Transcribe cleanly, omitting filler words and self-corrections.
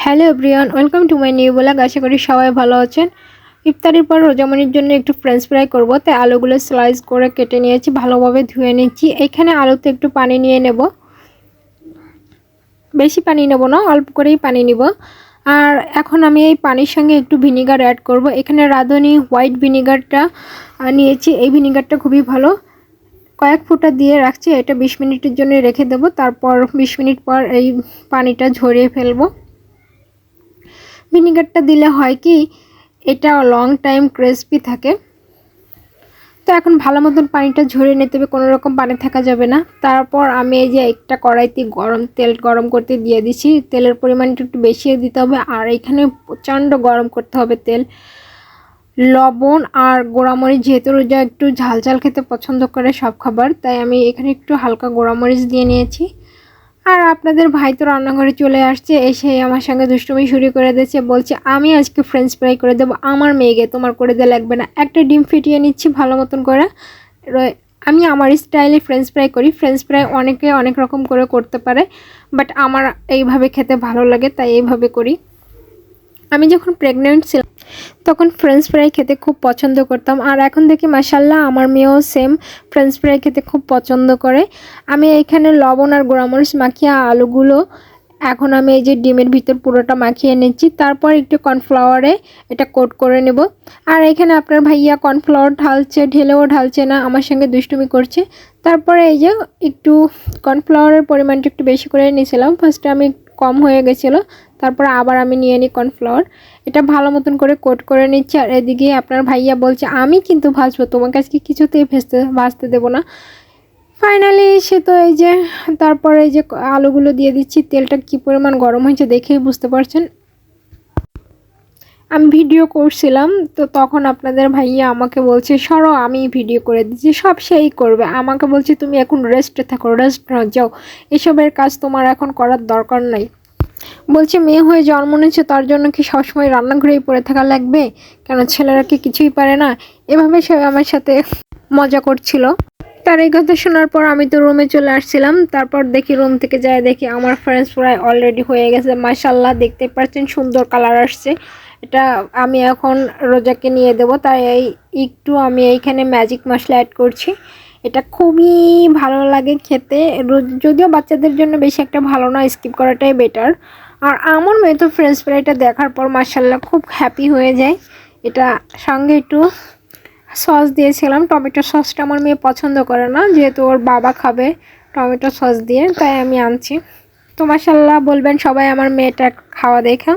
Hello everyone, welcome to my new blog. আশা করি সবাই ভালো আছেন। ইফতারের পর রোজামনির জন্য একটু ফ্রেঞ্চ ফ্রাই করব, তাই আলুগুলো স্লাইস করে কেটে নিয়েছি, ভালোভাবে ধুয়ে নিচ্ছি। এখানে আলুতে একটু পানি নিয়ে নেব, বেশি পানি নেব না, অল্প করেই পানি নিব। আর এখন আমি এই পানির সঙ্গে একটু ভিনিগার অ্যাড করব। এখানে রাঁধুনি হোয়াইট ভিনিগারটা নিয়েছি। এই ভিনিগারটা খুবই ভালো। কয়েক ফোঁটা দিয়ে রাখছি, এটা 20 মিনিটের জন্য রেখে দেব। তারপর 20 মিনিট পর এই পানিটা ঝরিয়ে ফেলবো। ভিনিগারটা দিলে হয় কি, এটা লং টাইম ক্রিসপি থাকে। তো এখন ভালো মতন পানিটা ঝরিয়ে নিতে হবে, কোনো রকম পানি থাকা যাবে না। তারপর আমি এই যে একটা কড়াইতে তেল গরম করতে দিয়ে দিচ্ছি। তেলের পরিমাণটা একটু বেশি দিতে হবে, আর এখানে প্রচণ্ড গরম করতে হবে তেল। লবণ আর গোড়ামরিচ, যেহেতু রোজা একটু ঝাল ঝাল খেতে পছন্দ করে সব খাবার, তাই আমি এখানে একটু হালকা গোড়ামরিচ দিয়ে নিয়েছি। আর আপনাদের ভাই তো রান্নাঘরে চলে আসছে, এসে আমার সঙ্গে দুষ্টুমি শুরু করে দিয়েছে। বলছে আমি আজকে ফ্রেঞ্চ ফ্রাই করে দেবো আমার মেয়েকে, তোমার করে দিয়ে লাগবে না। একটা ডিম ফিটিয়ে নিচ্ছি ভালো মতন করে। আমি আমার স্টাইলে ফ্রেঞ্চ ফ্রাই করি। ফ্রেঞ্চ ফ্রাই অনেকে অনেক রকম করে করতে পারে, বাট আমার এইভাবে খেতে ভালো লাগে, তাই এইভাবে করি। আমি যখন প্রেগনেন্ট ছিলাম তখন ফ্রেঞ্চ ফ্রাই খেতে খুব পছন্দ করতাম, আর এখন দেখি মাশাল্লাহ আমার মেয়েও সেম ফ্রেঞ্চ ফ্রাই খেতে খুব পছন্দ করে। আমি এইখানে লবণ আর গোড়ামরিচ মাখিয়ে আলুগুলো এখন আমি এই যে ডিমের ভিতর পুরোটা মাখিয়ে নিচ্ছি। তারপর একটু কর্নফ্লাওয়ারে এটা কোট করে নেব। আর এখানে আপনার ভাইয়া কর্নফ্লাওয়ার ঢেলেও ঢালছে না, আমার সঙ্গে দুষ্টুমি করছে। তারপরে এই যে একটু কর্নফ্লাওয়ারের পরিমাণটা একটু বেশি করে নিয়েছিলাম, ফার্স্টে আমি কম হয়ে গেছিলো, তারপরে আবার আমি নিয়ে নিই কর্নফ্লাওয়ার। এটা ভালো মতন করে কোট করে নিচ্ছি। আর এদিকে আপনার ভাইয়া বলছে আমি কিন্তু ভাজবো, তোমাকে আজকে কিছুতেই ভাজতে দেবো না। ফাইনালি সে তো এই যে তারপরে এই যে আলুগুলো দিয়ে দিচ্ছি। তেলটা কি পরিমাণ গরম হয়েছে দেখেই বুঝতে পারছেন। আমি ভিডিও করছিলাম, তো তখন আপনাদের ভাইয়া আমাকে বলছে সরো আমি ভিডিও করে দিচ্ছি, সব সেই করবে। আমাকে বলছে তুমি এখন রেস্টে থাকো, রেস্ট যাও, এসবের কাজ তোমার এখন করার দরকার নাই। বলছে মেয়ে হয়ে জন্ম নিয়েছে, তার জন্য কি সবসময় রান্নাঘরেই পড়ে থাকা লাগবে? কেন ছেলেরা কি কিছুই পারে না? এভাবে সে আমার সাথে মজা করছিল। তার এই কথা শোনার পর আমি তো রুমে চলে আসছিলাম। তারপর দেখি রুম থেকে যায় দেখি আমার ফ্রেঞ্চ ফ্রাই অলরেডি হয়ে গেছে। মাশাল্লাহ দেখতে পাচ্ছেন সুন্দর কালার আসছে। এটা আমি এখন রোজাকে নিয়ে দেব, তাই একটু আমি এইখানে ম্যাজিক মশলা অ্যাড করছি। এটা খুবই ভালো লাগে খেতে, যদিও বাচ্চাদের জন্য বেশি একটা ভালো না, স্কিপ করাটাই বেটার। আর আমার মেয়ে তো ফ্রেঞ্চ ফ্রাইটা দেখার পর মাশাল্লাহ খুব হ্যাপি হয়ে যায়। এটা সঙ্গে একটু সস দিয়েছিলাম। টমেটো সসটা আমার মেয়ে পছন্দ করে না, যেহেতু ওর বাবা খাবে টমেটো সস দিয়ে, তাই আমি আনছি। তো মাশাল্লাহ বলবেন সবাই আমার মেয়েটা খাওয়া দেখা।